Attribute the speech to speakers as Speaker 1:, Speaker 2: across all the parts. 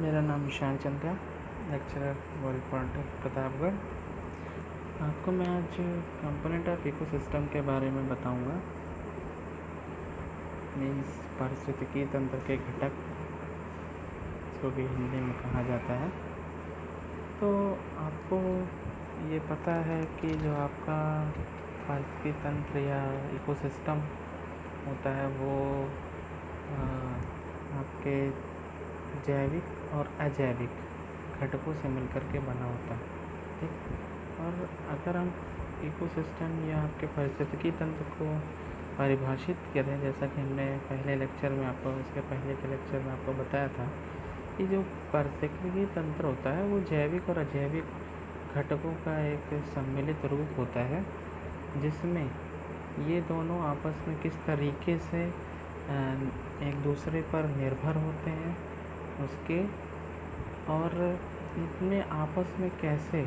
Speaker 1: मेरा नाम Ishan Chandra, lecturer world polytechnic Pratapgarh. आपको मैं आज कंपोनेंट ऑफ इकोसिस्टम के बारे में बताऊंगा। मीन्स पारिस्थितिकी तंत्र के घटक, इसको भी हिंदी में कहा जाता है। तो आपको ये पता है कि जो आपका पारिस्थितिकी तंत्र या इकोसिस्टम होता है वो आपके जैविक और अजैविक घटकों से मिलकर के बना होता है, ठीक। और अगर हम इकोसिस्टम या आपके पारिस्थितिकी तंत्र को परिभाषित करें, जैसा कि हमने पहले लेक्चर में आपको, इसके पहले के लेक्चर में आपको बताया था कि जो पारिस्थितिकी तंत्र होता है वो जैविक और अजैविक घटकों का एक सम्मिलित रूप होता है, जिसमें ये दोनों आपस में किस तरीके से एक दूसरे पर निर्भर होते हैं उसके, और इनमें आपस में कैसे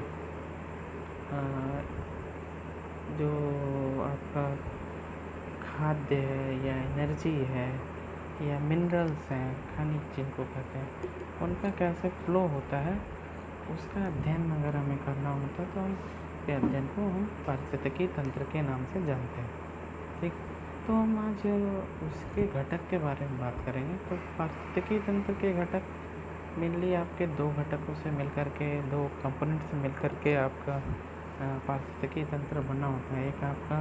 Speaker 1: जो आपका खाद्य है या एनर्जी है या मिनरल्स हैं, खनिज जिनको कहते हैं, उनका कैसे फ्लो होता है, उसका अध्ययन अगर हमें करना होता है तो हम के अध्ययन को हम पारिस्थितिकी तंत्र के नाम से जानते हैं, ठीक। तो हम आज उसके घटक के बारे में बात करेंगे। तो पारिस्थितिकी तंत्र के घटक मेनली आपके दो घटकों से मिलकर के, दो कंपोनेंट से मिलकर के आपका पारिस्थितिकी तंत्र बना होता है। एक आपका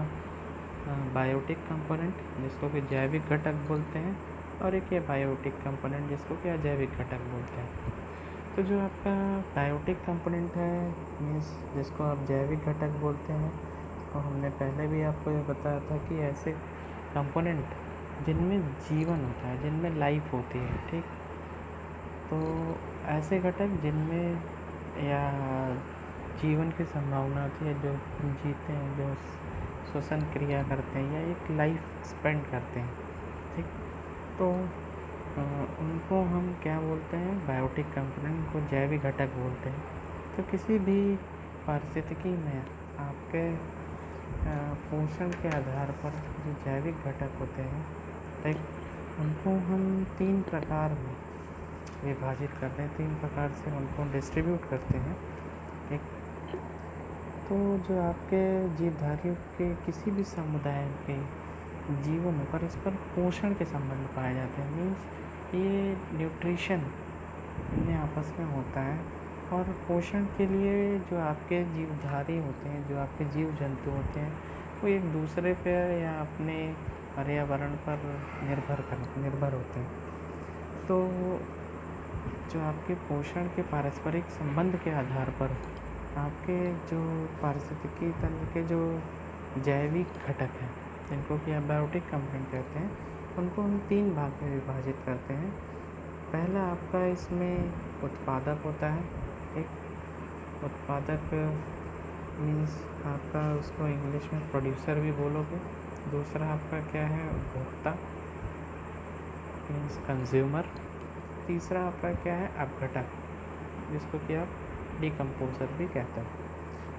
Speaker 1: बायोटिक कंपोनेंट, जिसको कि जैविक घटक बोलते हैं, और एक ये बायोटिक कंपोनेंट, जिसको कि अजैविक घटक बोलते हैं। तो जो आपका बायोटिक कंपोनेंट है, मीन्स जिसको आप जैविक घटक बोलते हैं, तो हमने पहले भी आपको ये बताया था कि ऐसे कंपोनेंट जिनमें जीवन होता है, जिनमें लाइफ होती है, ठीक। तो ऐसे घटक जिनमें या जीवन की संभावना होती है, जो जीते हैं, जो श्वसन क्रिया करते हैं या एक लाइफ स्पेंड करते हैं, ठीक। तो उनको हम क्या बोलते हैं, बायोटिक कंपोनेंट को जैविक घटक बोलते हैं। तो किसी भी पारिस्थितिकी में आपके पोषण के आधार पर जो जैविक घटक होते हैं, ठीक, उनको हम तीन प्रकार में विभाजित करते हैं, तीन प्रकार से उनको डिस्ट्रीब्यूट करते हैं, ठीक। तो जो आपके जीवधारियों के किसी भी समुदाय के जीवन पर, इस पर पोषण के संबंध पाए जाते हैं। मीन्स ये न्यूट्रिशन इनमें आपस में होता है, और पोषण के लिए जो आपके जीवधारी होते हैं, जो आपके जीव जंतु होते हैं, वो एक दूसरे पर या अपने पर्यावरण पर निर्भर होते हैं। तो जो आपके पोषण के पारस्परिक संबंध के आधार पर आपके जो पारिस्थितिकी तंत्र के जो जैविक घटक हैं, जिनको कि आप बायोटिक कंपोनेंट कहते हैं, उनको हम तीन भाग में विभाजित करते हैं। पहला आपका इसमें उत्पादक होता है, एक उत्पादक मीन्स आपका उसको इंग्लिश में प्रोड्यूसर भी बोलोगे। दूसरा आपका क्या है, उपभोक्ता मीन्स कंज्यूमर। तीसरा आपका क्या है, अपघटक, जिसको कि आप डिकम्पोजर भी कहते हैं।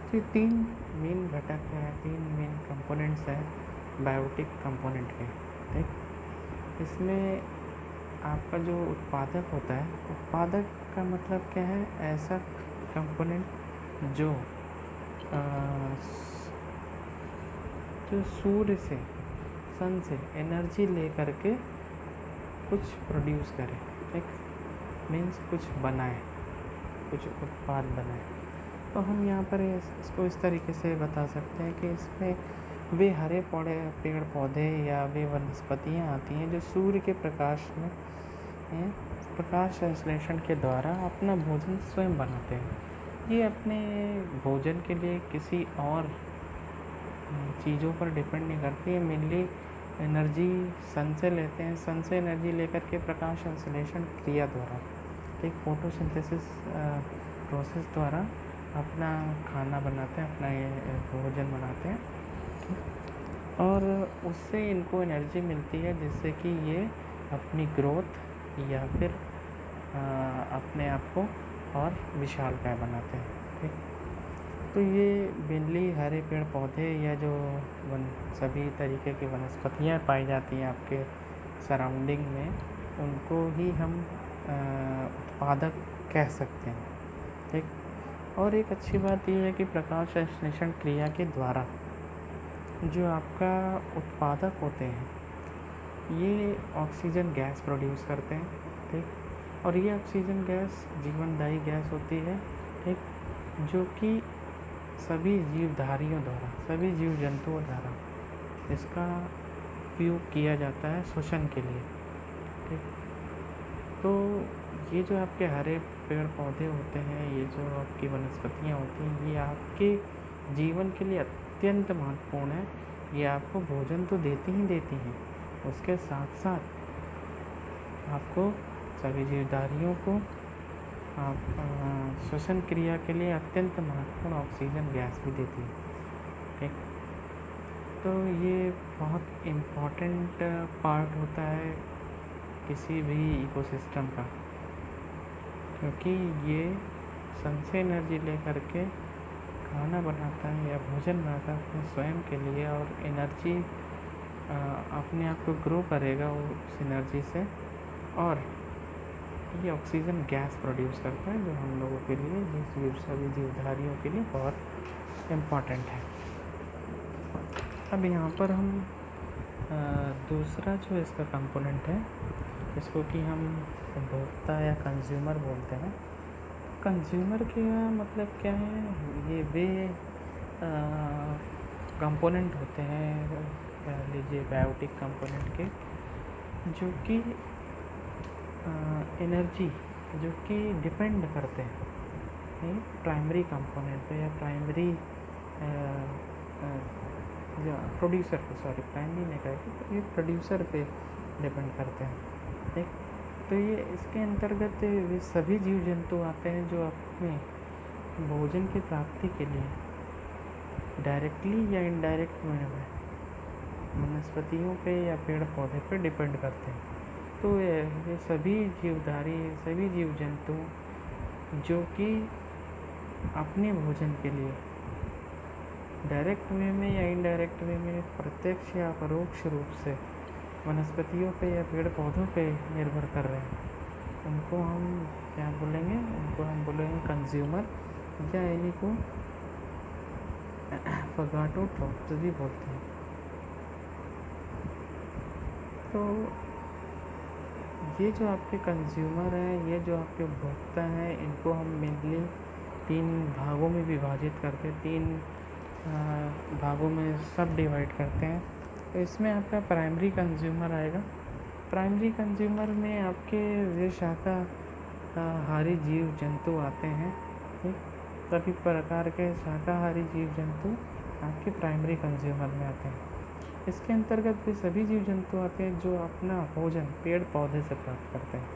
Speaker 1: तो ये तीन मेन घटक हैं, तीन मेन कंपोनेंट्स हैं बायोटिक कंपोनेंट के, ठीक। इसमें आपका जो उत्पादक होता है, उत्पादक का मतलब क्या है, ऐसा कंपोनेंट जो सूर्य से, सन से एनर्जी ले करके कुछ प्रोड्यूस करे, ठीक। मीन्स कुछ बनाए, कुछ उत्पाद बनाए। तो हम यहाँ पर इसको इस तरीके से बता सकते हैं कि इसमें वे हरे पेड़ पौधे या वे वनस्पतियाँ आती हैं जो सूर्य के प्रकाश में प्रकाश संश्लेषण के द्वारा अपना भोजन स्वयं बनाते हैं। ये अपने भोजन के लिए किसी और चीज़ों पर डिपेंड नहीं करती है, मेनली एनर्जी सन से लेते हैं, सन से एनर्जी लेकर के प्रकाश संश्लेषण क्रिया द्वारा, एक फोटोसिंथेसिस प्रोसेस द्वारा अपना खाना बनाते हैं, अपना ये भोजन बनाते हैं, और उससे इनको एनर्जी मिलती है, जिससे कि ये अपनी ग्रोथ या फिर अपने आप को और विशालकाय बनाते हैं, ठीक। तो ये मेनली हरे पेड़ पौधे या जो सभी तरीके की वनस्पतियाँ पाई जाती हैं आपके सराउंडिंग में, उनको ही हम उत्पादक कह सकते हैं। ठीक। और एक अच्छी बात यह है कि प्रकाश संश्लेषण क्रिया के द्वारा जो आपका उत्पादक होते हैं ये ऑक्सीजन गैस प्रोड्यूस करते हैं। ठीक। और ये ऑक्सीजन गैस जीवनदायी गैस होती है। ठीक। जो कि सभी जीवधारियों द्वारा, सभी जीव जंतुओं द्वारा इसका उपयोग किया जाता है श्वसन के लिए। ठीक। तो ये जो आपके हरे पेड़ पौधे होते हैं, ये जो आपकी वनस्पतियाँ होती हैं, ये आपके जीवन के लिए अत्यंत महत्वपूर्ण है। ये आपको भोजन तो देती ही देती हैं, उसके साथ साथ आपको सभी जीवधारियों को आप श्वसन क्रिया के लिए अत्यंत महत्वपूर्ण ऑक्सीजन गैस भी देती है। ठीक। तो ये बहुत इम्पॉर्टेंट पार्ट होता है किसी भी इकोसिस्टम का, क्योंकि ये सन से एनर्जी लेकर के खाना बनाता है या भोजन बनाता है अपने स्वयं के लिए, और एनर्जी अपने आप को ग्रो करेगा उस एनर्जी से, और ये ऑक्सीजन गैस प्रोड्यूस करता है जो हम लोगों के लिए, सभी जीवधारियों के लिए बहुत इम्पॉर्टेंट है। अब यहाँ पर हम दूसरा जो इसका कंपोनेंट है, जिसको कि हम उपभोक्ता या कंज्यूमर बोलते हैं। कंज्यूमर का मतलब क्या है? ये वे कंपोनेंट होते हैं, कह लीजिए बायोटिक कंपोनेंट के, जो कि एनर्जी जो कि डिपेंड करते हैं प्राइमरी कंपोनेंट पे या प्राइमरी प्रोड्यूसर पे, सॉरी प्राइमरी नहीं कहेंगे, ये प्रोड्यूसर पे डिपेंड करते हैं। ठीक। तो ये इसके अंतर्गत वे सभी जीव जंतु आते हैं जो अपने भोजन की प्राप्ति के लिए डायरेक्टली या इनडायरेक्ट वे में वनस्पतियों पे या पेड़ पौधे पे डिपेंड करते हैं। तो ये सभी जीवधारी, सभी जीव जंतु जो कि अपने भोजन के लिए डायरेक्ट वे में या इनडायरेक्ट वे में प्रत्यक्ष या परोक्ष रूप से वनस्पतियों पे या पेड़ पौधों पे निर्भर कर रहे हैं, उनको हम क्या बोलेंगे? उनको हम बोलेंगे कंज्यूमर, या इन्हीं को फगाटोट्रॉप्स भी बोलते हैं। तो ये जो आपके कंज्यूमर हैं, ये जो आपके उपभोक्ता हैं, इनको हम मेनली 3 भागों में विभाजित करते हैं, 3 भागों में सब डिवाइड करते हैं। तो इसमें आपका प्राइमरी कंज्यूमर आएगा। प्राइमरी कंज्यूमर में आपके वे शाकाहारी जीव जंतु आते हैं। ठीक। सभी प्रकार के शाकाहारी जीव जंतु आपके प्राइमरी कंज्यूमर में आते हैं। इसके अंतर्गत भी सभी जीव जंतु आते हैं जो अपना भोजन पेड़ पौधे से प्राप्त करते हैं,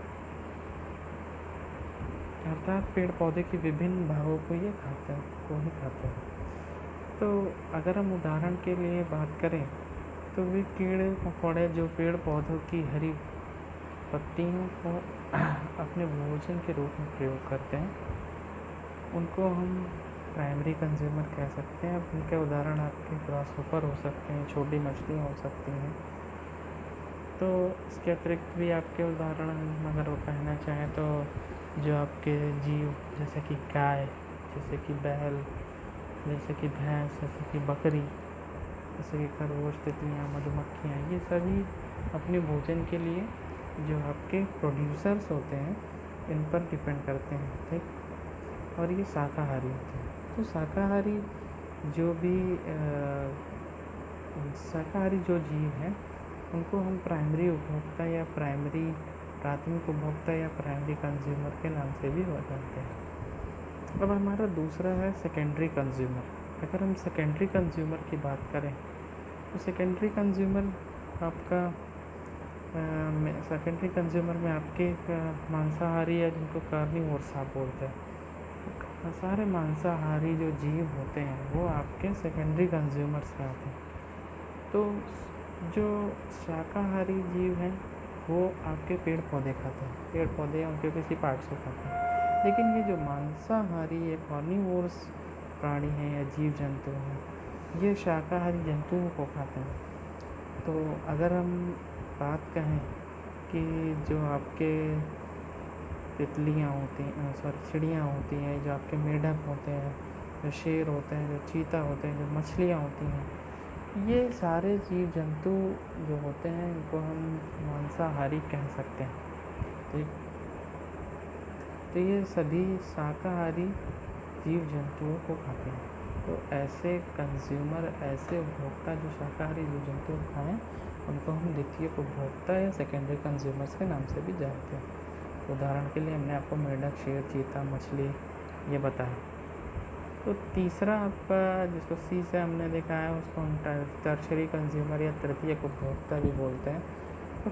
Speaker 1: अर्थात पेड़ पौधे के विभिन्न भागों को ही खाते हैं। तो अगर हम उदाहरण के लिए बात करें तो वे कीड़े मकोड़े जो पेड़ पौधों की हरी पत्तियों को अपने भोजन के रूप में प्रयोग करते हैं, उनको हम प्राइमरी कंज्यूमर कह सकते हैं। अब उनके उदाहरण आपके ग्रासहोपर हो सकते हैं, छोटी मछलियाँ हो सकती हैं। तो इसके अतिरिक्त भी आपके उदाहरण अगर वो कहना चाहें तो जो आपके जीव जैसे कि गाय, जैसे कि बैल, जैसे कि भैंस, जैसे कि बकरी, जैसे कि खरगोश, तितलियाँ, मधुमक्खियाँ, ये सभी अपने भोजन के लिए जो आपके प्रोड्यूसर्स होते हैं इन पर डिपेंड करते हैं। ठीक। और ये शाकाहारी होते हैं। तो शाकाहारी जो जीव हैं उनको हम प्राइमरी उपभोक्ता या प्राथमिक उपभोक्ता या प्राइमरी कंज्यूमर के नाम से भी जानते हैं। अब हमारा दूसरा है सेकेंडरी कंज्यूमर। अगर हम सेकेंडरी कंज्यूमर की बात करें तो सेकेंडरी कंज्यूमर में आपके मांसाहारी या जिनको कार्निवोर्स आप बोलते हैं, सारे मांसाहारी जो जीव होते हैं वो आपके सेकेंडरी कंज्यूमर्स में आते हैं। तो जो शाकाहारी जीव हैं वो आपके पेड़ पौधे खाते हैं, पेड़ पौधे या उनके किसी पार्ट से खाते हैं। लेकिन ये जो मांसाहारी या कार्निवोरस प्राणी हैं या जीव जंतु हैं, ये शाकाहारी जंतुओं को खाते हैं। तो अगर हम बात कहें कि जो आपके तितलियाँ होती हैं, चिड़ियाँ होती हैं, जो आपके मेंढक होते हैं, जो शेर होते हैं, जो चीता होते हैं, जो मछलियाँ होती हैं, ये सारे जीव जंतु जो होते हैं इनको हम मांसाहारी कह सकते हैं। तो ये सभी शाकाहारी जीव जंतुओं को खाते हैं। तो ऐसे कंज्यूमर, ऐसे उपभोक्ता जो शाकाहारी जीव जंतु खाएँ, उनको हम द्वितीयक उपभोक्ता या सेकेंडरी कंज्यूमर्स के नाम से भी जानते हैं। उदाहरण के लिए हमने आपको मेंढक, शेर, चीता, मछली ये बताया। तो तीसरा आपका, जिसको सी से हमने देखा है, उसको हम टर्शरी कंज्यूमर या तृतीयक उपभोक्ता भी बोलते हैं। तो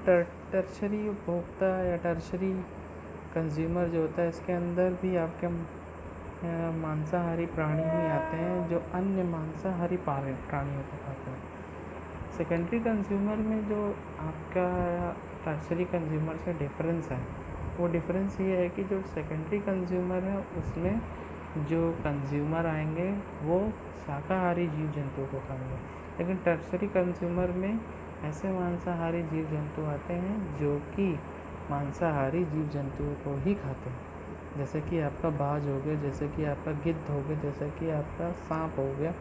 Speaker 1: टर्शरी उपभोक्ता या टर्शरी कंज्यूमर जो होता है, इसके अंदर भी आपके मांसाहारी प्राणी ही आते हैं जो अन्य मांसाहारी प्राणियों को खाते हैं। सेकेंडरी कंज्यूमर में जो आपका टर्शरी कंज्यूमर से डिफरेंस है, वो डिफरेंस ये है कि जो सेकेंडरी कंज्यूमर है उसमें जो कंज्यूमर आएंगे वो शाकाहारी जीव जंतुओं को खाएंगे, लेकिन टर्शरी कंज्यूमर में ऐसे मांसाहारी जीव जंतु आते हैं जो कि मांसाहारी जीव जंतुओं को ही खाते हैं, जैसे कि आपका बाज हो गया, जैसे कि आपका गिद्ध हो गया, जैसे कि आपका सांप हो गया।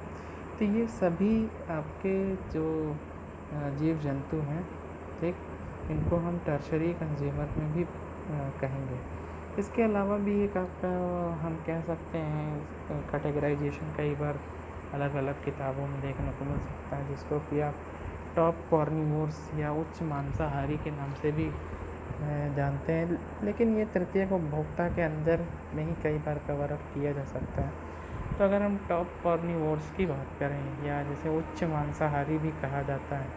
Speaker 1: तो ये सभी आपके जो जीव जंतु हैं, ठीक, इनको हम टर्शरी कंज्यूमर में भी कहेंगे। इसके अलावा भी एक आपका हम कह सकते हैं कैटेगराइजेशन कई बार अलग अलग किताबों में देखने को मिल सकता है, जिसको कि आप टॉप कार्निवोर्स या उच्च मांसाहारी के नाम से भी जानते हैं, लेकिन ये तृतीयक उपभोक्ता के अंदर में ही कई बार कवर अप किया जा सकता है। तो अगर हम टॉप कार्निवोर्स की बात करें या जैसे उच्च मांसाहारी भी कहा जाता है,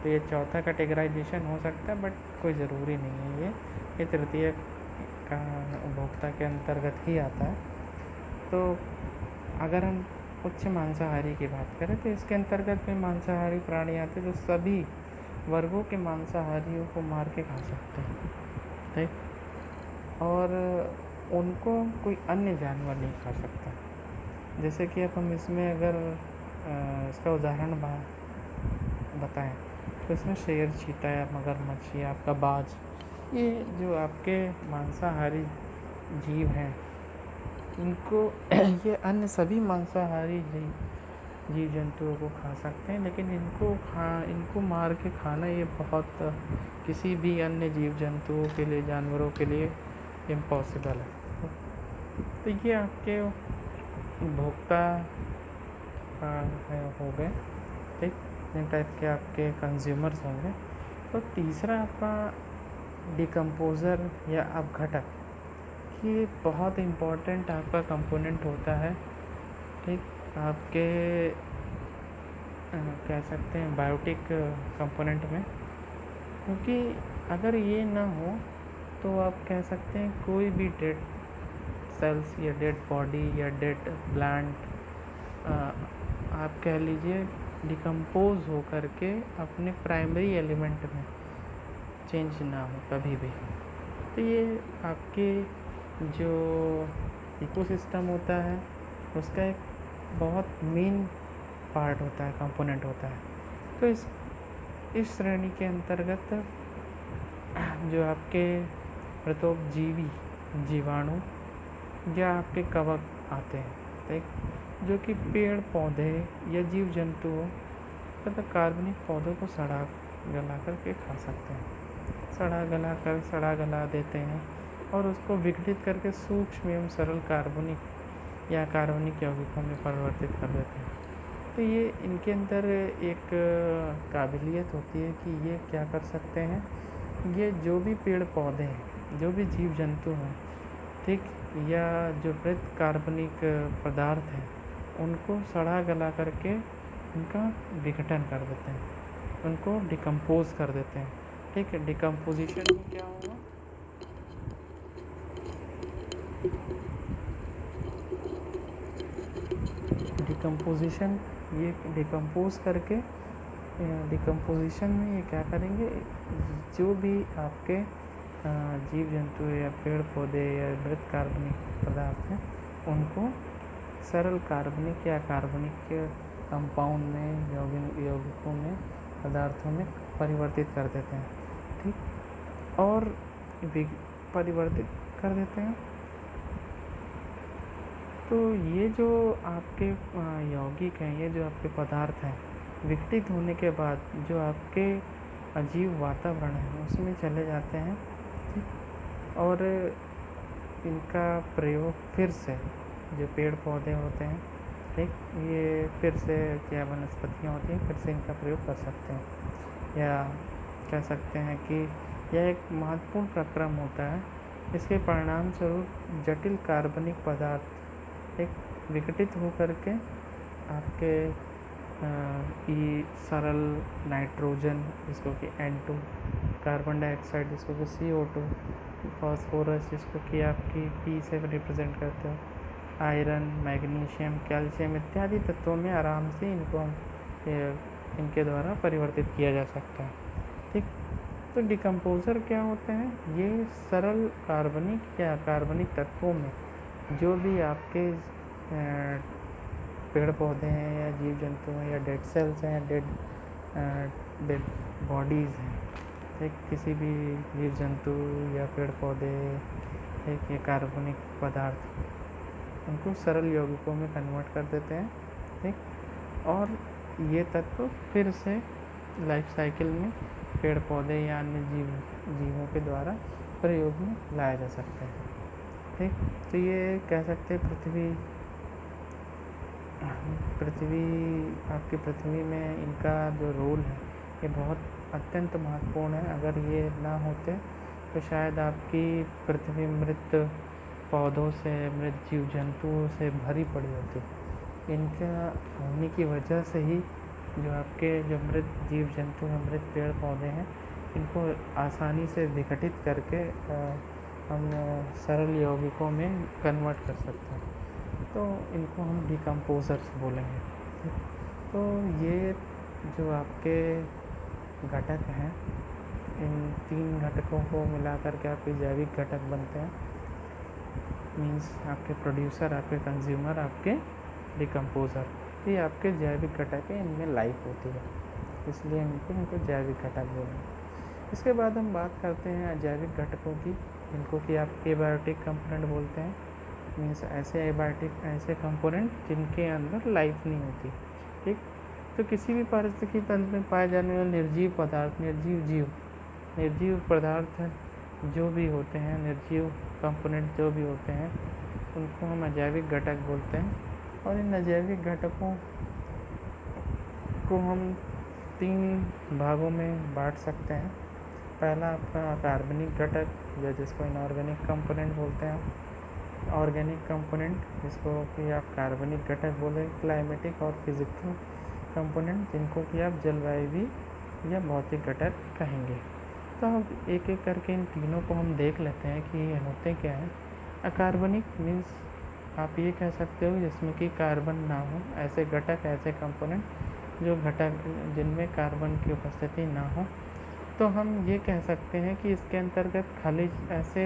Speaker 1: तो ये चौथा कैटेगराइजेशन हो सकता है, बट कोई ज़रूरी नहीं है, ये तृतीयक का उपभोक्ता के अंतर्गत ही आता है। तो अगर हम उच्च मांसाहारी की बात करें तो इसके अंतर्गत में मांसाहारी प्राणी आते हैं जो सभी वर्गों के मांसाहारियों को मार के खा सकते हैं, ठीक, और उनको कोई अन्य जानवर नहीं खा सकता। जैसे कि अब हम इसमें अगर इसका उदाहरण बताएं तो इसमें शेर, चीता या मगरमच्छ या आपका बाज, ये जो आपके मांसाहारी जीव हैं, इनको ये अन्य सभी मांसाहारी जीव जंतुओं को खा सकते हैं, लेकिन इनको मार के खाना ये बहुत किसी भी अन्य जीव जंतुओं के लिए, जानवरों के लिए इम्पॉसिबल है। तो ये आपके उपभोक्ता हो गए, ठीक, इन टाइप के आपके कंज्यूमर्स होंगे। तो तीसरा आपका डिकम्पोज़र या अपघटक, ये बहुत इम्पोर्टेंट आपका कंपोनेंट होता है, ठीक, आपके कह सकते हैं बायोटिक कंपोनेंट में, क्योंकि अगर ये ना हो तो आप कह सकते हैं कोई भी डेड सेल्स या डेड बॉडी या डेड प्लांट आप कह लीजिए डिकम्पोज हो करके अपने प्राइमरी एलिमेंट में चेंज ना हो कभी भी। तो ये आपके जो इकोसिस्टम होता है उसका एक बहुत मेन पार्ट होता है, कंपोनेंट होता है। तो इस श्रेणी के अंतर्गत जो आपके प्रतोपजीवी जीवाणु या आपके कवक आते हैं, ठीक, जो कि पेड़ पौधे या जीव जंतुओं तथा कार्बनिक पौधों को सड़ा गला करके खा सकते हैं। सड़ा गला देते हैं और उसको विघटित करके सूक्ष्म एवं सरल कार्बनिक या कार्बनिक यौगिकों में परिवर्तित कर देते हैं। तो ये इनके अंदर एक काबिलियत होती है कि ये क्या कर सकते हैं, ये जो भी पेड़ पौधे हैं, जो भी जीव जंतु हैं, ठीक, या जो मृत कार्बनिक पदार्थ हैं, उनको सड़ा गला करके उनका विघटन कर देते हैं, उनको डिकम्पोज कर देते हैं, ठीक है। डिकम्पोजिशन में क्या होगा, डिकम्पोजिशन, ये डिकम्पोज करके डिकम्पोजिशन में ये क्या करेंगे, जो भी आपके जीव जंतु या पेड़ पौधे या मृत कार्बनिक पदार्थ हैं उनको सरल कार्बनिक या कार्बनिक कंपाउंड में, यौगिकों में, पदार्थों में परिवर्तित कर देते हैं, ठीक, और परिवर्तित कर देते हैं। तो ये जो आपके यौगिक हैं, ये जो आपके पदार्थ हैं, विघटित होने के बाद जो आपके अजीब वातावरण है उसमें चले जाते हैं, ठीक। और इनका प्रयोग फिर से जो पेड़ पौधे होते हैं, ठीक, ये फिर से क्या वनस्पतियाँ होती हैं, फिर से इनका प्रयोग कर सकते हैं, या कह सकते हैं कि यह एक महत्वपूर्ण प्रक्रम होता है। इसके परिणाम स्वरूप जटिल कार्बनिक पदार्थ एक विघटित होकर के आपके ये सरल नाइट्रोजन जिसको कि N2, कार्बन डाइऑक्साइड जिसको कि CO2, फास्फोरस जिसको कि आपकी P से रिप्रेजेंट करते हो, आयरन, मैग्नीशियम, कैल्शियम इत्यादि तत्वों में आराम से इनको इनके द्वारा परिवर्तित किया जा सकता है, ठीक। तो डिकम्पोज़र क्या होते हैं? ये सरल कार्बनिक या कार्बनिक तत्वों में जो भी आपके पेड़ पौधे हैं या जीव जंतु हैं या डेड सेल्स हैं, डेड बॉडीज़ हैं, एक किसी भी जीव जंतु या पेड़ पौधे, एक ये कार्बनिक पदार्थ उनको सरल यौगिकों में कन्वर्ट कर देते हैं, ठीक। और ये तत्व फिर से लाइफ साइकिल में पेड़ पौधे या अन्य जीवों के द्वारा प्रयोग में लाया जा सकता है, ठीक। तो ये कह सकते हैं आपकी पृथ्वी में इनका जो रोल है ये बहुत अत्यंत महत्वपूर्ण है। अगर ये ना होते तो शायद आपकी पृथ्वी मृत पौधों से, मृत जीव जंतुओं से भरी पड़ी होती। इनका होने की वजह से ही जो आपके जो मृत जीव जंतु हैं, मृत पेड़ पौधे हैं, इनको आसानी से विघटित करके हम सरल यौगिकों में कन्वर्ट कर सकते हैं। तो इनको हम डिकम्पोज़र्स बोलेंगे, ठीक। तो ये जो आपके घटक हैं, इन 3 घटकों को मिलाकर के आपके जैविक घटक बनते हैं। मीन्स आपके प्रोड्यूसर, आपके कंज्यूमर, आपके डिकम्पोज़र, ये आपके जैविक घटक हैं, इनमें लाइफ होती है, इसलिए इनको जैविक घटक बोलेंगे। इसके बाद हम बात करते हैं अजैविक घटकों की, जिनको कि आप एबायोटिक कंपोनेंट बोलते हैं। मीन्स ऐसे एबायोटिक, ऐसे कंपोनेंट जिनके अंदर लाइफ नहीं होती, ठीक। तो किसी भी पारिस्थितिकी तंत्र में पाए जाने वाले निर्जीव पदार्थ, निर्जीव पदार्थ जो भी होते हैं, निर्जीव कंपोनेंट जो भी होते हैं, उनको हम अजैविक घटक बोलते हैं। और इन अजैविक घटकों को हम 3 भागों में बांट सकते हैं। पहला आपका कार्बनिक घटक, जो जिसको इनऑर्गेनिक कंपोनेंट बोलते हैं। ऑर्गेनिक कंपोनेंट जिसको कि आप कार्बनिक घटक बोले। क्लाइमेटिक और फिजिकल कंपोनेंट जिनको कि आप जलवायु या भौतिक घटक कहेंगे। तो अब एक एक करके इन तीनों को हम देख लेते हैं कि ये होते क्या हैं। अकार्बनिक मीन्स आप ये कह सकते हो जिसमें कि कार्बन ना हो, ऐसे घटक, ऐसे कंपोनेंट जो घटक जिनमें कार्बन की उपस्थिति ना हो। तो हम ये कह सकते हैं कि इसके अंतर्गत खनिज, ऐसे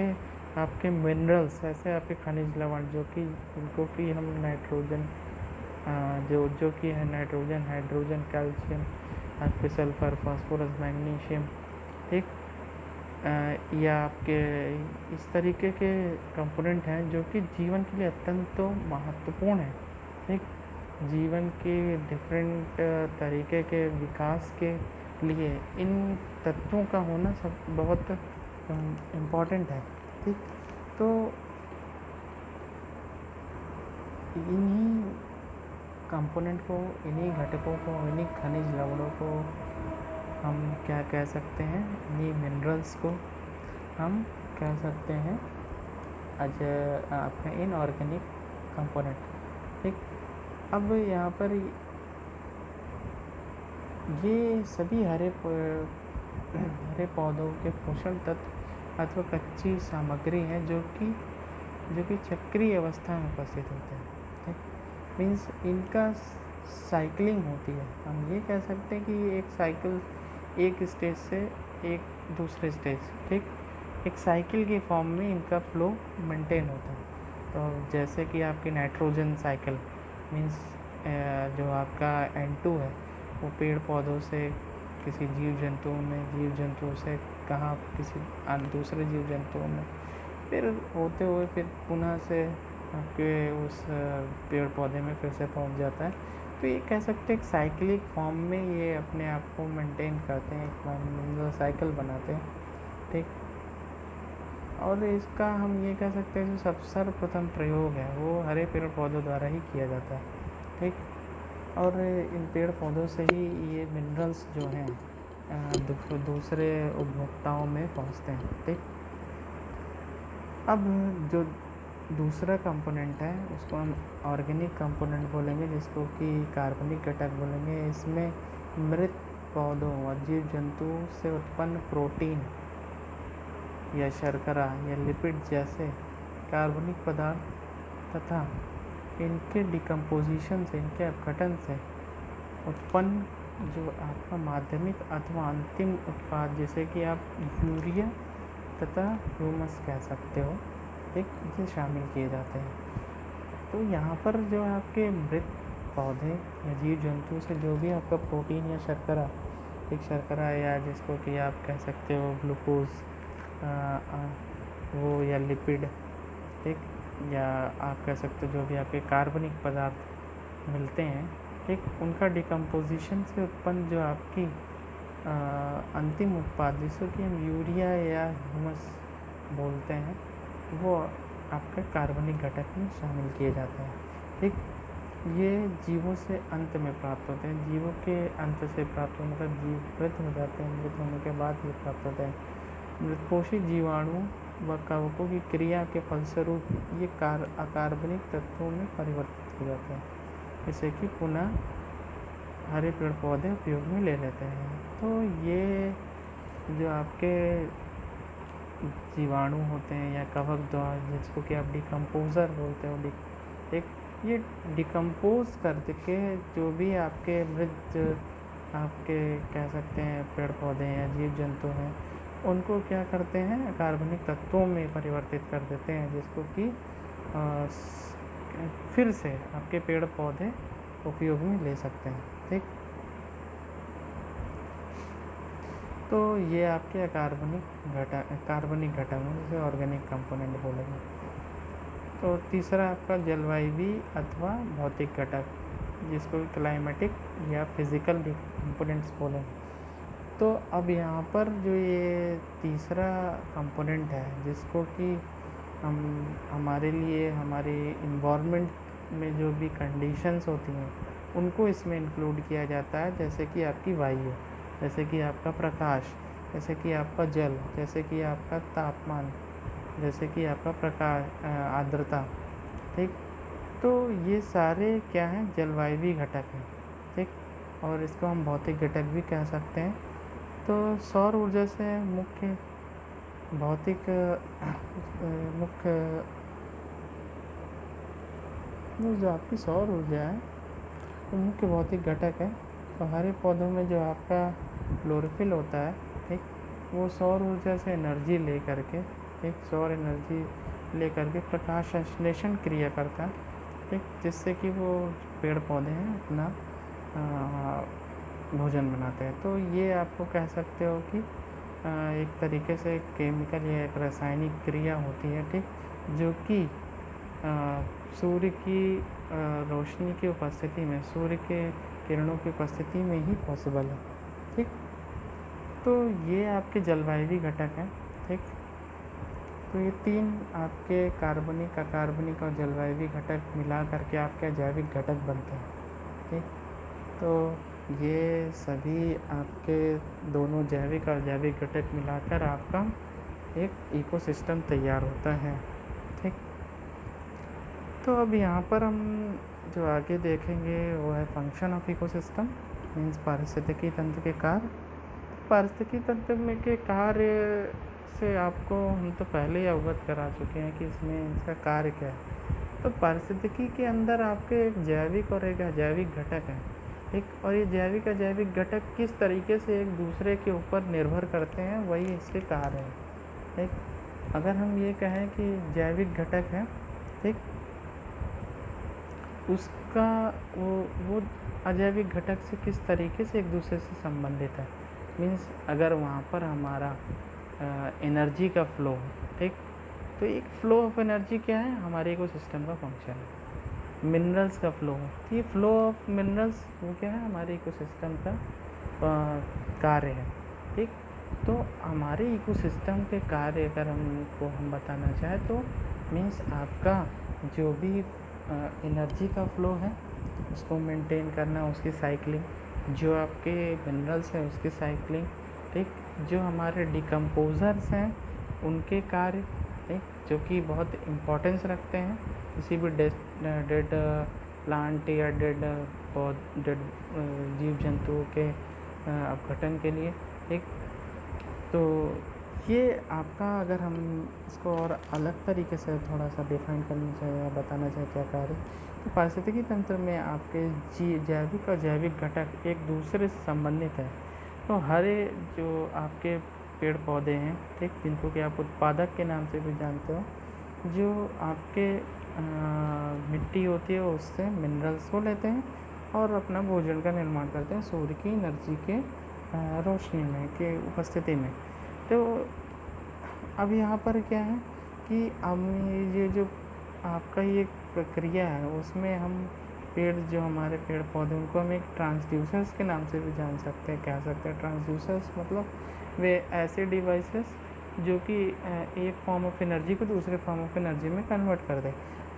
Speaker 1: आपके मिनरल्स, ऐसे आपके खनिज लवण जो कि इनको कि हम नाइट्रोजन, जो कि है नाइट्रोजन, हाइड्रोजन, कैल्शियम, आपके सल्फ़र, फास्फोरस, मैग्नीशियम, ठीक, या आपके इस तरीके के कंपोनेंट हैं जो कि जीवन के लिए अत्यंत तो महत्वपूर्ण है, ठीक। जीवन के डिफरेंट तरीके के विकास के लिए इन तत्वों का होना सब बहुत इम्पॉर्टेंट है, ठीक। तो इन्हीं कंपोनेंट को, इन्हीं घटकों को, इन्हीं खनिज लवणों को हम क्या कह सकते हैं, इन्हीं मिनरल्स को हम कह सकते हैं आपके इनऑर्गेनिक कंपोनेंट, ठीक। अब यहाँ पर ये सभी हरे पौधों के पोषण तत्व अथवा कच्ची सामग्री हैं जो कि चक्रीय अवस्था में उपस्थित होते हैं, ठीक। मीन्स इनका साइकिलिंग होती है। हम ये कह सकते हैं कि एक साइकिल, एक स्टेज से एक दूसरे स्टेज, ठीक, एक साइकिल की फॉर्म में इनका फ्लो मेंटेन होता है। तो जैसे कि आपकी नाइट्रोजन साइकिल मीन्स जो आपका N2 है, वो पेड़ पौधों से किसी जीव जंतुओं से कहाँ किसी दूसरे जीव जंतुओं में फिर होते हुए फिर पुनः से आपके उस पेड़ पौधे में फिर से पहुंच जाता है। तो ये कह सकते हैं एक साइक्लिक फॉर्म में ये अपने आप को मेंटेन करते हैं, एक साइकिल बनाते हैं, ठीक। और इसका हम ये कह सकते हैं जो सब सर्वप्रथम प्रयोग है वो हरे पेड़ पौधों द्वारा ही किया जाता है, ठीक। और इन पेड़ पौधों से ही ये मिनरल्स जो हैं दूसरे उपभोक्ताओं में पहुंचते हैं, ठीक। अब जो दूसरा कंपोनेंट है उसको हम ऑर्गेनिक कंपोनेंट बोलेंगे, जिसको कि कार्बनिक घटक बोलेंगे। इसमें मृत पौधों और जीव जंतु से उत्पन्न प्रोटीन या शर्करा या लिपिड जैसे कार्बनिक पदार्थ तथा इनके डिकम्पोजिशन से, इनके अपघटन से उत्पन्न जो आपका माध्यमिक अथवा अंतिम उत्पाद, जैसे कि आप यूरिया तथा ह्यूमस कह सकते हो, एक ये शामिल किए जाते हैं। तो यहाँ पर जो आपके मृत पौधे या जीव जंतु से जो भी आपका प्रोटीन या शर्करा, एक शर्करा या जिसको कि आप कह सकते हो ग्लूकोज वो या लिपिड, ठीक, या आप कह सकते हो जो भी आपके कार्बनिक पदार्थ मिलते हैं, ठीक, उनका डिकम्पोजिशन से उत्पन्न जो आपकी अंतिम उत्पाद जिसको कि हम यूरिया या ह्यूमस बोलते हैं, वो आपके कार्बनिक घटक में शामिल किए जाते हैं, ठीक। ये जीवों से अंत में प्राप्त होते हैं, जीवों के अंत से प्राप्त होने मतलब जीव मृत हो जाते हैं, मृत होने के बाद ये प्राप्त होते हैं। मृतकोषी जीवाणु व कवकों की क्रिया के फलस्वरूप ये अकार्बनिक तत्वों में परिवर्तित हो जाते हैं, जिससे कि पुनः हरे पेड़ पौधे उपयोग में ले लेते हैं। तो ये जो आपके जीवाणु होते हैं या कवक द्वार, जिसको कि आप डिकम्पोज़र बोलते हो, एक ये डिकम्पोज करके जो भी आपके मृत आपके कह सकते हैं पेड़ पौधे या जीव जंतु हैं, उनको क्या करते हैं कार्बनिक तत्वों में परिवर्तित कर देते हैं, जिसको कि फिर से आपके पेड़ पौधे उपयोग में ले सकते हैं, ठीक। तो ये आपके कार्बनिक घटक जिसे ऑर्गेनिक कंपोनेंट बोलेंगे। तो तीसरा आपका जलवायवी अथवा भौतिक घटक, जिसको क्लाइमेटिक या फिज़िकल कंपोनेंट्स बोलेंगे। तो अब यहाँ पर जो ये तीसरा कंपोनेंट है, जिसको कि हम हमारे लिए हमारे इन्वायरमेंट में जो भी कंडीशंस होती हैं उनको इसमें इंक्लूड किया जाता है, जैसे कि आपकी वायु, जैसे कि आपका प्रकाश, जैसे कि आपका जल, जैसे कि आपका तापमान, जैसे कि आपका प्रकाश आर्द्रता, ठीक। तो ये सारे क्या हैं जलवायवी घटक हैं, ठीक। और इसको हम भौतिक घटक भी कह सकते हैं। तो सौर ऊर्जा से मुख्य भौतिक मुख्य जो आपकी सौर ऊर्जा है वो मुख्य भौतिक घटक है। तो हरे पौधों में जो आपका क्लोरोफिल होता है, ठीक, वो सौर ऊर्जा से एनर्जी ले करके, ठीक, सौर एनर्जी ले करके प्रकाश संश्लेषण क्रिया करता है, ठीक, जिससे कि वो पेड़ पौधे हैं अपना भोजन बनाते हैं। तो ये आपको कह सकते हो कि एक तरीके से केमिकल या एक रासायनिक क्रिया होती है, ठीक, जो कि सूर्य की रोशनी की उपस्थिति में, सूर्य के किरणों की उपस्थिति में ही पॉसिबल है, ठीक। तो ये आपके जलवायवी घटक हैं, ठीक। तो ये तीन आपके कार्बनिक, अकार्बनिक और जलवायवी घटक मिला करके आपके जैविक घटक बनते हैं, ठीक। तो ये सभी आपके दोनों जैविक और जैविक घटक मिलाकर आपका एक इकोसिस्टम तैयार होता है, ठीक। तो अब यहाँ पर हम जो आगे देखेंगे वो है फंक्शन ऑफ इकोसिस्टम, मीन्स पारिस्थितिकी तंत्र के कार्य। पारिस्थितिकी तंत्र में के कार्य से आपको हम तो पहले ही अवगत करा चुके हैं कि इसमें इसका कार्य क्या है। तो पारिस्थितिकी के अंदर आपके एक जैविक और एक अजैविक घटक है, ठीक। और ये जैविक अजैविक घटक किस तरीके से एक दूसरे के ऊपर निर्भर करते हैं, वही इसके कार्य है, ठीक। अगर हम ये कहें कि जैविक घटक है, ठीक, उसका वो अजैविक घटक से किस तरीके से एक दूसरे से संबंधित है, मीन्स अगर वहाँ पर हमारा एनर्जी का फ्लो, ठीक, तो एक फ्लो ऑफ एनर्जी क्या है, हमारे इकोसिस्टम का फंक्शन है। मिनरल्स का फ्लो, तो ये फ्लो ऑफ मिनरल्स वो क्या है, हमारे इकोसिस्टम का कार्य है। ठीक, तो हमारे इकोसिस्टम के कार्य अगर हम बताना चाहें तो मीन्स आपका जो भी एनर्जी का फ्लो है उसको मेंटेन करना, उसकी साइकिलिंग, जो आपके मिनरल्स हैं उसकी साइकिलिंग, ठीक, जो हमारे डिकम्पोजर्स हैं उनके कार्य, ठीक, जो कि बहुत इम्पोर्टेंस रखते हैं किसी भी डेड प्लांट या डेड जीव जंतुओं के अपघटन के लिए। ठीक, तो ये आपका, अगर हम इसको और अलग तरीके से थोड़ा सा डिफाइन करना चाहें या बताना चाहें क्या कार्य, तो पारिस्थितिकी तंत्र में आपके जैविक और जैविक घटक एक दूसरे से संबंधित है। तो हर जो आपके पेड़ पौधे हैं, ठीक, जिनको कि आप उत्पादक के नाम से भी जानते हो, जो आपके मिट्टी होती है उससे मिनरल्स को लेते हैं और अपना भोजन का निर्माण करते हैं सूर्य की एनर्जी के रोशनी में के उपस्थिति में। तो अब यहाँ पर क्या है कि हम ये जो आपका ये प्रक्रिया है उसमें हम पेड़, जो हमारे पेड़ पौधे, उनको हम एक ट्रांसड्यूसर्स के नाम से भी जान सकते हैं, कह सकते हैं। ट्रांसड्यूसर्स मतलब वे ऐसे डिवाइसेस जो कि एक फॉर्म ऑफ एनर्जी को दूसरे फॉर्म ऑफ एनर्जी में कन्वर्ट कर दें।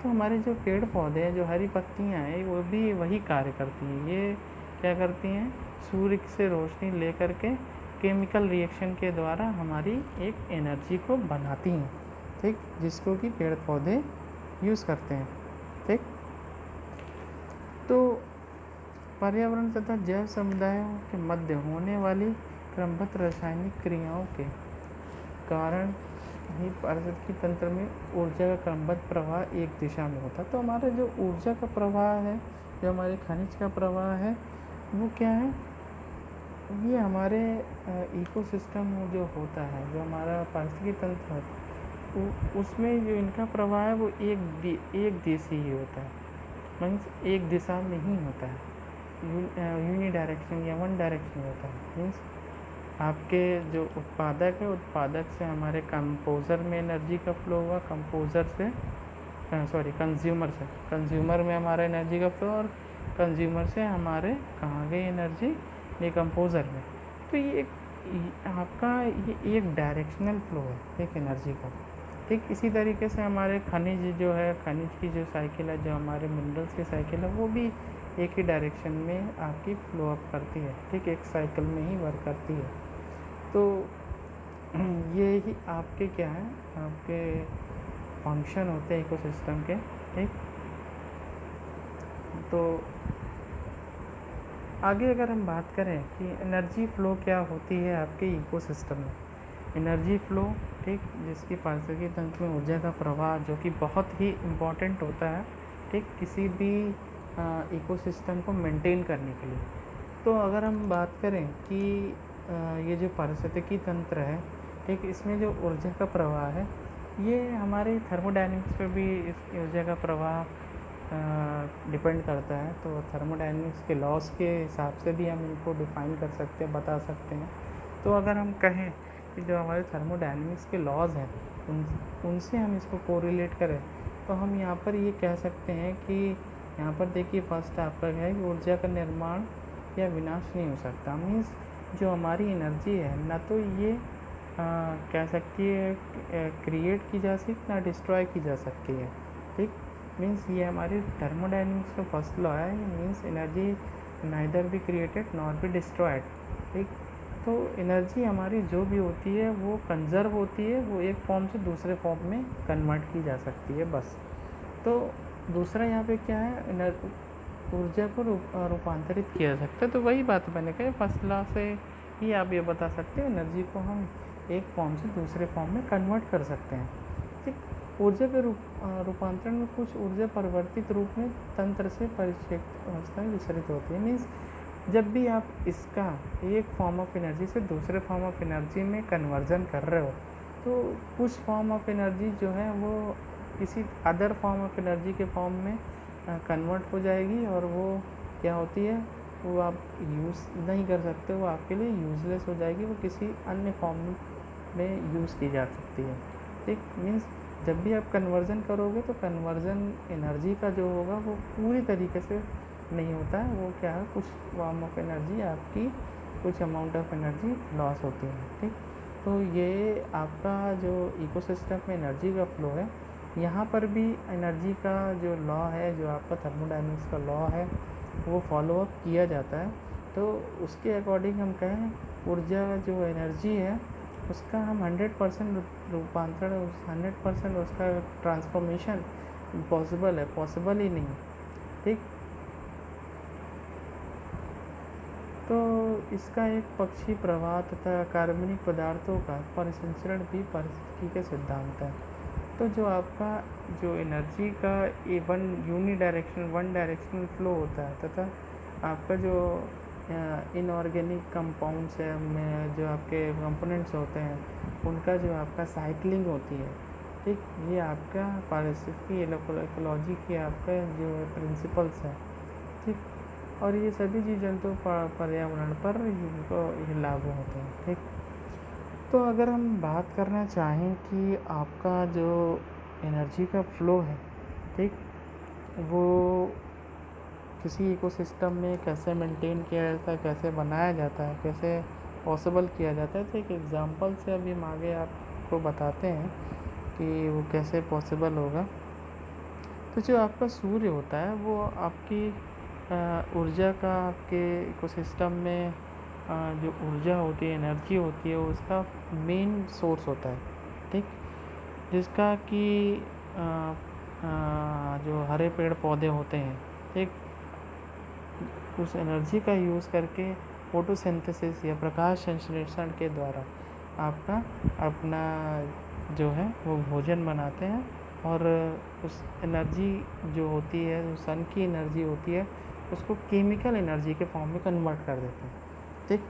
Speaker 1: तो हमारे जो पेड़ पौधे हैं, जो हरी पत्तियाँ हैं, वो भी वही कार्य करती हैं। ये क्या करती हैं, सूर्य से रोशनी ले करके केमिकल रिएक्शन के द्वारा हमारी एक एनर्जी को बनाती हैं, ठीक, जिसको कि पेड़ पौधे यूज़ करते हैं। ठीक, तो पर्यावरण तथा जैव समुदायों के मध्य होने वाली क्रमबद्ध रासायनिक क्रियाओं के कारण ही पारिस्थितिकी तंत्र में ऊर्जा का क्रमबद्ध प्रवाह एक दिशा में होता है। तो हमारा जो ऊर्जा का प्रवाह है, जो हमारे खनिज का प्रवाह है, वो क्या है, ये हमारे इकोसिस्टम में जो होता है, जो हमारा पारिस्थितिकी तंत्र है, उसमें जो इनका प्रवाह है वो एक दिशी ही होता है, मीन्स एक दिशा में ही होता है, यूनी डायरेक्शन या वन डायरेक्शन होता है। मीन्स आपके जो उत्पादक है, उत्पादक से हमारे कंपोज़र में एनर्जी का फ्लो हुआ, कंपोज़र से कंज्यूमर में हमारा एनर्जी का फ्लो, और कंज्यूमर से हमारे कहाँ गई एनर्जी, डिकम्पोज़र में। तो ये आपका ये एक डायरेक्शनल फ्लो है एक एनर्जी का। ठीक, इसी तरीके से हमारे खनिज जो है, खनिज की जो साइकिल है, जो हमारे मिनरल्स की साइकिल है, वो भी एक ही डायरेक्शन में आपकी फ्लो अप करती है। ठीक, एक साइकिल में ही वर्क करती है। तो ये ही आपके क्या है, आपके फंक्शन होते हैं इकोसिस्टम के। ठीक, तो आगे अगर हम बात करें कि एनर्जी फ़्लो क्या होती है आपके इकोसिस्टम में। एनर्जी फ़्लो, ठीक, जिसकी पारिस्थितिकी तंत्र में ऊर्जा का प्रवाह, जो कि बहुत ही इम्पॉर्टेंट होता है, ठीक, किसी भी इकोसिस्टम को मेंटेन करने के लिए। तो अगर हम बात करें कि ये जो पारिस्थितिकी तंत्र है, ठीक, इसमें जो ऊर्जा का प्रवाह है, ये हमारे थर्मोडायनेमिक्स पे भी इस ऊर्जा का प्रवाह डिपेंड करता है। तो थर्मोडायनेमिक्स के लॉस के हिसाब से भी हम इनको डिफ़ाइन कर सकते हैं, बता सकते हैं। तो अगर हम कहें कि जो हमारे थर्मोडायनेमिक्स के लॉज़ हैं उनसे हम इसको कोरिलेट करें, तो हम यहाँ पर ये कह सकते हैं कि यहाँ पर देखिए, फर्स्ट आपका क्या है कि ऊर्जा का निर्माण या विनाश नहीं हो सकता। मीन्स जो हमारी एनर्जी है, ना तो ये कह सकती है क्रिएट की जा सकती, ना डिस्ट्रॉय की जा सकती है। ठीक, मीन्स ये हमारी थर्मोडायनेमिक्स का फर्स्ट लॉ है। Means energy neither be created not be destroyed. ठीक, तो एनर्जी हमारी जो भी होती है वो कंजर्व होती है, वो एक फॉर्म से दूसरे फॉर्म में कन्वर्ट की जा सकती है, बस। तो दूसरा यहाँ पे क्या है, ऊर्जा को रूपांतरित किया जा सकता है। तो वही बात मैंने कही, फर्स्ट लॉ से ही आप ये बता सकते हैं एनर्जी को हम एक फॉर्म से दूसरे फॉर्म में कन्वर्ट कर सकते हैं। ठीक, ऊर्जा के रूपांतरण में कुछ ऊर्जा परिवर्तित रूप में तंत्र से परिक्षेपित अवस्थाएं विचलित होती है। मीन्स जब भी आप इसका एक फॉर्म ऑफ एनर्जी से दूसरे फॉर्म ऑफ एनर्जी में कन्वर्जन कर रहे हो, तो कुछ फॉर्म ऑफ एनर्जी जो है वो किसी अदर फॉर्म ऑफ एनर्जी के फॉर्म में कन्वर्ट हो जाएगी, और वो क्या होती है, वो आप यूज़ नहीं कर सकते, वो आपके लिए यूज़लेस हो जाएगी, वो किसी अन्य फॉर्म में यूज़ की जा सकती है। ठीक, मीन्स जब भी आप कन्वर्जन करोगे तो कन्वर्जन एनर्जी का जो होगा वो पूरी तरीके से नहीं होता है, वो क्या है, कुछ फॉर्म ऑफ एनर्जी आपकी, कुछ अमाउंट ऑफ एनर्जी लॉस होती है। ठीक, तो ये आपका जो इकोसिस्टम में एनर्जी का फ्लो है, यहाँ पर भी एनर्जी का जो लॉ है, जो आपका थर्मोडायनेमिक्स का लॉ है, वो फॉलो अप किया जाता है। तो उसके अकॉर्डिंग हम कहें ऊर्जा जो एनर्जी है उसका हम 100% रूपांतरण, 100% उसका ट्रांसफॉर्मेशन पॉसिबल है, पॉसिबल ही नहीं। ठीक, तो इसका एक पक्षी प्रवाह तथा कार्बनिक पदार्थों का परिसंचरण भी पारिस्थितिकी के सिद्धांत है। तो जो आपका जो एनर्जी का ये वन डायरेक्शनल फ्लो होता है, तथा आपका जो इनऑर्गेनिक कंपाउंड्स है में जो आपके कंपोनेंट्स होते हैं उनका जो आपका साइक्लिंग होती है। ठीक, ये आपका पारिस्थितिकी इकोलॉजी की आपका जो प्रिंसिपल्स है। ठीक, और ये सभी जीव जंतु पर्यावरण पर ये लागू होते हैं। ठीक, तो अगर हम बात करना चाहें कि आपका जो एनर्जी का फ्लो है, ठीक, वो किसी इकोसिस्टम में कैसे मेंटेन किया जाता है, कैसे बनाया जाता है, कैसे पॉसिबल किया जाता है, तो एक एग्जांपल से अभी हम आगे आपको बताते हैं कि वो कैसे पॉसिबल होगा। तो जो आपका सूर्य होता है वो आपकी ऊर्जा का, आपके इकोसिस्टम में जो ऊर्जा होती है, एनर्जी होती है, उसका मेन सोर्स होता है। ठीक, जिसका कि जो हरे पेड़ पौधे होते हैं, ठीक, उस एनर्जी का यूज़ करके फोटोसिंथेसिस या प्रकाश संश्लेषण के द्वारा आपका अपना जो है वो भोजन बनाते हैं, और उस एनर्जी जो होती है, जो सन की एनर्जी होती है, उसको केमिकल एनर्जी के फॉर्म में कन्वर्ट कर देते हैं। ठीक,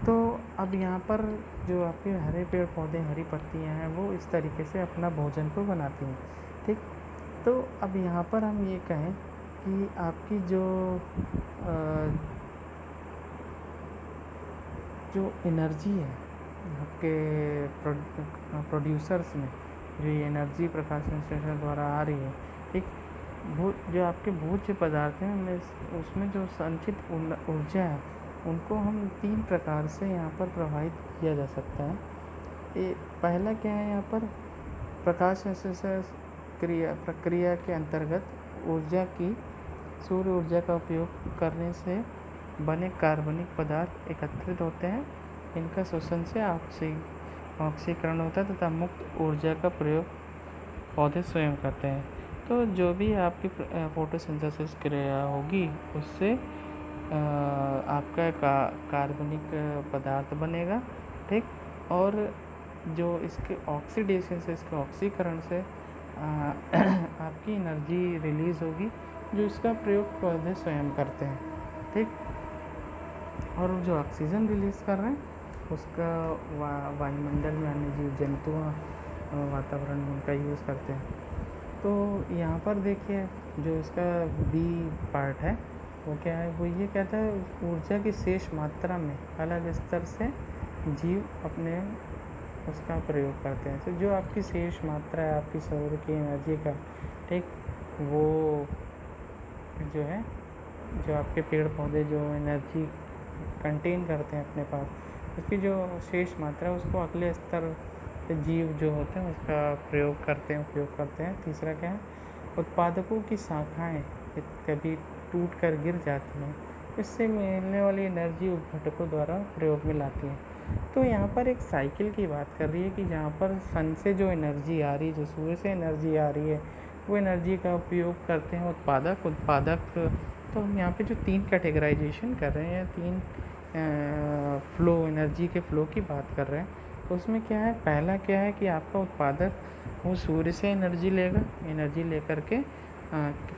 Speaker 1: तो अब यहाँ पर जो आपके हरे पेड़ पौधे, हरी पत्तियाँ हैं, वो इस तरीके से अपना भोजन को बनाती हैं। ठीक, तो अब यहाँ पर हम ये कहें कि आपकी जो एनर्जी है आपके प्रोड्यूसर्स में, जो ये एनर्जी प्रकाश संश्लेषण द्वारा आ रही है, ठीक, वो जो आपके भोज्य पदार्थ हैं उसमें जो संचित ऊर्जा है उनको हम 3 प्रकार से यहाँ पर प्रभावित किया जा सकता है। पहला क्या है, यहाँ पर प्रकाश संश्लेषण प्रक्रिया के अंतर्गत ऊर्जा की सूर्य ऊर्जा का उपयोग करने से बने कार्बनिक पदार्थ एकत्रित होते हैं। इनका शोषण से ऑक्सीकरण होता है तथा मुक्त ऊर्जा का प्रयोग पौधे स्वयं करते हैं। तो जो भी आपकी फोटोसिंथेसिस क्रिया होगी उससे आपका कार्बनिक पदार्थ बनेगा। ठीक, और जो इसके ऑक्सीडेशन से, इसके ऑक्सीकरण से आपकी एनर्जी रिलीज़ होगी, जो इसका प्रयोग पौधे स्वयं करते हैं। ठीक, और जो ऑक्सीजन रिलीज़ कर रहे हैं उसका वायुमंडल में अन्य जीव जंतु वातावरण में उनका यूज़ करते हैं। तो यहाँ पर देखिए जो इसका बी पार्ट है वो क्या है, वो ये कहता है ऊर्जा की शेष मात्रा में अलग स्तर से जीव अपने उसका प्रयोग करते हैं। तो जो आपकी शेष मात्रा है आपकी सौर की एनर्जी का, ठीक, वो जो है, जो आपके पेड़ पौधे जो एनर्जी कंटेन करते हैं अपने पास, उसकी जो शेष मात्रा है उसको अगले स्तर पे जीव जो होते हैं उसका प्रयोग करते हैं, उपयोग करते हैं। तीसरा क्या है, उत्पादकों की शाखाएं कभी टूट कर गिर जाती हैं, इससे मिलने वाली एनर्जी उपघटकों द्वारा प्रयोग में लाती हैं। तो यहाँ पर एक साइकिल की बात कर रही है कि जहाँ पर सन से जो एनर्जी आ रही है, जो सूर्य से एनर्जी आ रही है, वो एनर्जी का उपयोग करते हैं उत्पादक। तो हम यहाँ पे जो 3 कैटेगराइजेशन कर रहे हैं, 3 फ्लो, एनर्जी के फ्लो की बात कर रहे हैं। तो उसमें क्या है, पहला क्या है कि आपका उत्पादक वो सूर्य से एनर्जी लेगा, एनर्जी लेकर के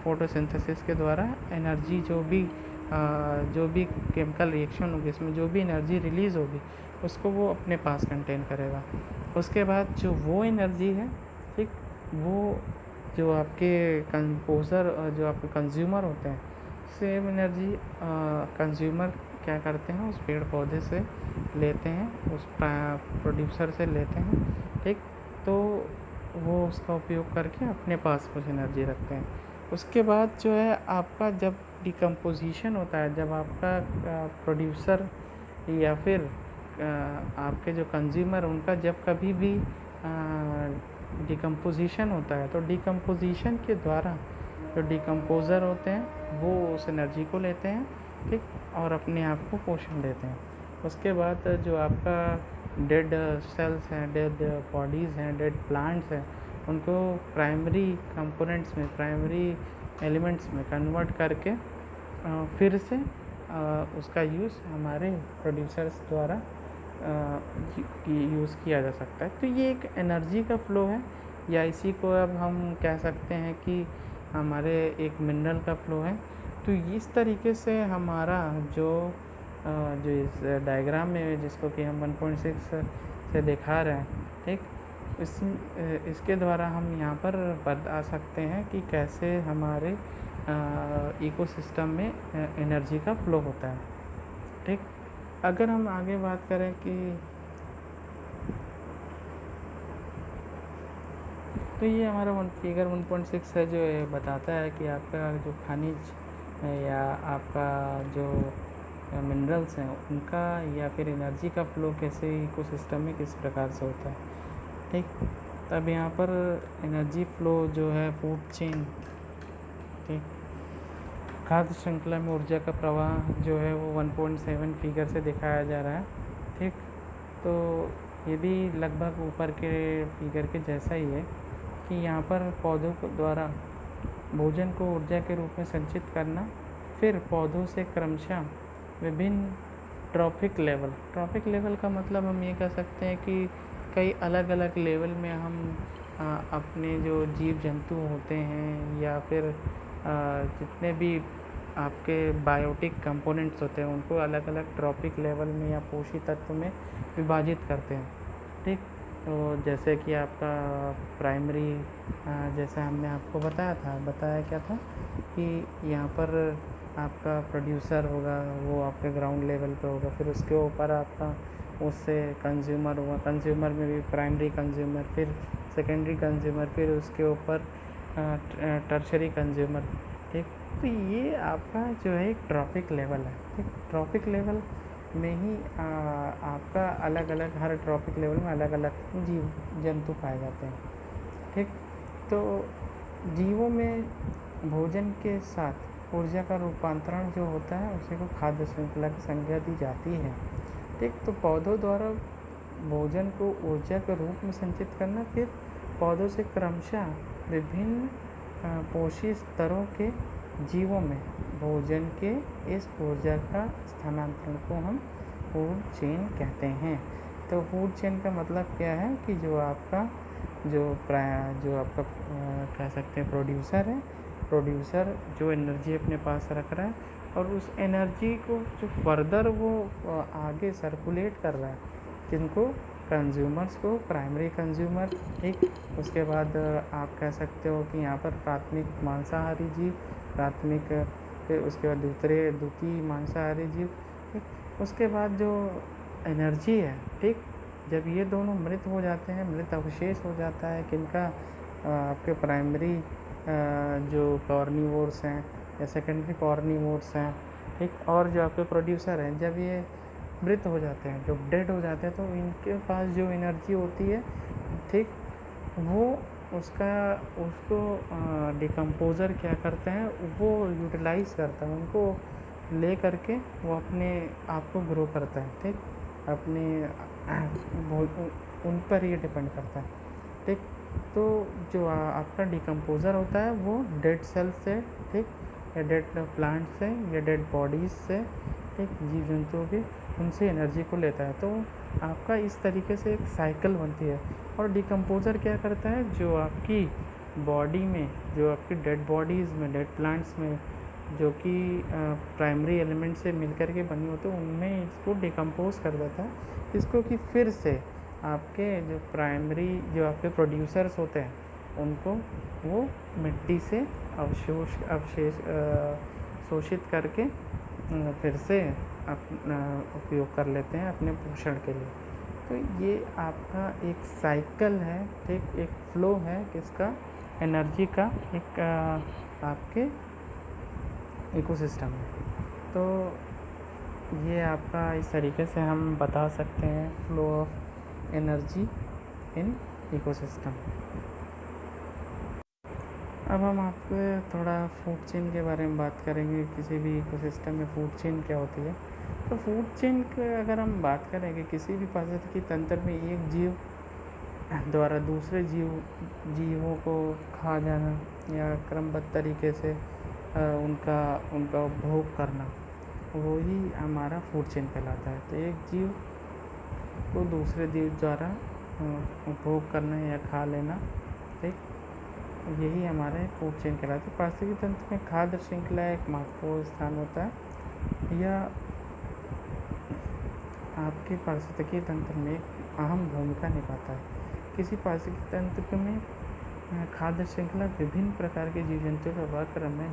Speaker 1: फोटोसिंथेसिस के द्वारा एनर्जी जो भी केमिकल रिएक्शन होगी, इसमें जो भी एनर्जी रिलीज़ होगी उसको वो अपने पास कंटेन करेगा। उसके बाद जो वो एनर्जी है, ठीक, वो जो आपके कंपोजर, जो आपके कंज्यूमर होते हैं, सेम एनर्जी कंज्यूमर क्या करते हैं, उस पेड़ पौधे से लेते हैं, उस प्रोड्यूसर से लेते हैं। ठीक, तो वो उसका उपयोग करके अपने पास कुछ एनर्जी रखते हैं। उसके बाद जो है आपका जब डिकम्पोजिशन होता है, जब आपका प्रोड्यूसर या फिर आपके जो कंज्यूमर, उनका जब कभी भी डिकम्पोजिशन होता है, तो डिकम्पोजिशन के द्वारा जो डिकम्पोज़र होते हैं वो उस एनर्जी को लेते हैं, ठीक, और अपने आप को पोषण देते हैं। उसके बाद जो आपका डेड सेल्स हैं, डेड बॉडीज़ हैं, डेड प्लांट्स हैं, उनको प्राइमरी कंपोनेंट्स में, प्राइमरी एलिमेंट्स में कन्वर्ट करके फिर से उसका यूज़ हमारे प्रोड्यूसर्स द्वारा यूज़ किया जा सकता है। तो ये एक एनर्जी का फ्लो है, या इसी को अब हम कह सकते हैं कि हमारे एक मिनरल का फ्लो है। तो इस तरीके से हमारा जो इस डायग्राम में, जिसको कि हम 1.6 से दिखा रहे हैं, ठीक, इसके द्वारा हम यहाँ पर बता सकते हैं कि कैसे हमारे इकोसिस्टम में एनर्जी का फ्लो होता है, ठीक। अगर हम आगे बात करें कि तो ये हमारा फिगर 1.6 है, जो बताता है कि आपका जो खनिज या आपका जो मिनरल्स हैं उनका या फिर एनर्जी का फ्लो कैसे इकोसिस्टम में किस प्रकार से होता है, ठीक। तब यहाँ पर एनर्जी फ्लो जो है फूड चेन, ठीक, खाद्य श्रृंखला में ऊर्जा का प्रवाह जो है वो 1.7 फिगर से दिखाया जा रहा है, ठीक। तो ये भी लगभग ऊपर के फिगर के जैसा ही है कि यहाँ पर पौधों द्वारा भोजन को ऊर्जा के रूप में संचित करना, फिर पौधों से क्रमशः विभिन्न ट्रॉपिक लेवल का मतलब हम ये कह सकते हैं कि कई अलग अलग लेवल में हम अपने जो जीव जंतु होते हैं या फिर जितने भी आपके बायोटिक कंपोनेंट्स होते हैं उनको अलग अलग ट्रॉपिक लेवल में या पोषी तत्व में विभाजित करते हैं, ठीक। तो जैसे कि आपका प्राइमरी, जैसे हमने आपको बताया क्या था कि यहाँ पर आपका प्रोड्यूसर होगा, वो आपके ग्राउंड लेवल पे होगा, फिर उसके ऊपर आपका उससे कंज्यूमर होगा, कंज्यूमर में भी प्राइमरी कंज्यूमर, फिर सेकेंडरी कंज्यूमर, फिर उसके ऊपर टर्शरी कंज्यूमर, ठीक। तो ये आपका जो है एक ट्रॉपिक लेवल है, ठीक। ट्रॉपिक लेवल में ही आपका अलग अलग, हर ट्रॉपिक लेवल में अलग अलग जीव जंतु पाए जाते हैं, ठीक। तो जीवों में भोजन के साथ ऊर्जा का रूपांतरण जो होता है उसी को खाद्य श्रृंखला की संज्ञा दी जाती है, ठीक। तो पौधों द्वारा भोजन को ऊर्जा के रूप में संचित करना, फिर पौधों से क्रमशः विभिन्न पोषी स्तरों के जीवों में भोजन के इस ऊर्जा का स्थानांतरण को हम फूड चेन कहते हैं। तो फूड चेन का मतलब क्या है कि जो आपका कह सकते हैं प्रोड्यूसर जो एनर्जी अपने पास रख रहा है और उस एनर्जी को जो फर्दर वो आगे सर्कुलेट कर रहा है, जिनको कंज्यूमर्स को, प्राइमरी कंज्यूमर, ठीक। उसके बाद आप कह सकते हो कि यहाँ पर प्राथमिक मांसाहारी जीव, फिर उसके बाद द्वितीय मांसाहारी जीव, ठीक। उसके बाद जो एनर्जी है, ठीक, जब ये दोनों मृत हो जाते हैं, मृत अवशेष हो जाता है किनका, आपके प्राइमरी जो कॉर्निवोर्स हैं या सेकेंडरी कॉर्निवोर्स हैं, ठीक, और जो आपके प्रोड्यूसर हैं, जब ये मृत हो जाते हैं, जब डेड हो जाते हैं, तो इनके पास जो एनर्जी होती है, ठीक, वो उसको डिकम्पोज़र क्या करते हैं, वो यूटिलाइज़ करता है, उनको ले करके वो अपने आप को ग्रो करता है, ठीक। अपने उन पर ये डिपेंड करता है, ठीक। तो जो आपका डिकम्पोज़र होता है वो डेड सेल्स से, ठीक, या डेड प्लांट से या डेड बॉडीज़ से, ठीक, जीव जंतुओं के, उनसे एनर्जी को लेता है। तो आपका इस तरीके से एक साइकिल बनती है। और डिकम्पोज़र क्या करता है, जो आपकी बॉडी में, जो आपकी डेड बॉडीज़ में, डेड प्लांट्स में जो कि प्राइमरी एलिमेंट से मिलकर के बनी होती है, उनमें इसको डिकम्पोज़ कर देता है, इसको कि फिर से आपके जो आपके प्रोड्यूसर्स होते हैं उनको वो मिट्टी से अवशेष शोषित करके फिर से अपना उपयोग कर लेते हैं अपने पोषण के लिए, तो ये आपका एक साइकिल है, ठीक, एक फ्लो है किसका, एनर्जी का, एक आपके इकोसिस्टम में। तो ये आपका इस तरीके से हम बता सकते हैं flow of energy in ecosystem. अब हम आपको थोड़ा फूड चेन के बारे में बात करेंगे। किसी भी इकोसिस्टम में फूड चेन क्या होती है। तो फूड चेन की अगर हम बात करेंगे, किसी भी पारिस्थितिकी तंत्र में एक जीव द्वारा दूसरे जीवों को खा जाना या क्रमबद्ध तरीके से उनका उपभोग करना, वो ही हमारा फूड चेन कहलाता है। तो एक जीव को दूसरे जीव द्वारा उपभोग करना या खा लेना, ठीक, यही हमारे फूड चेन कहलाता है। पारिस्थितिकी तंत्र में खाद्य श्रृंखला एक महत्वपूर्ण स्थान होता है। यह आपके पारिस्थितिकी तंत्र में एक अहम भूमिका निभाता है। किसी पारिस्थितिकी तंत्र में खाद्य श्रृंखला विभिन्न प्रकार के जीव जंतुओं का वर्गक्रम है,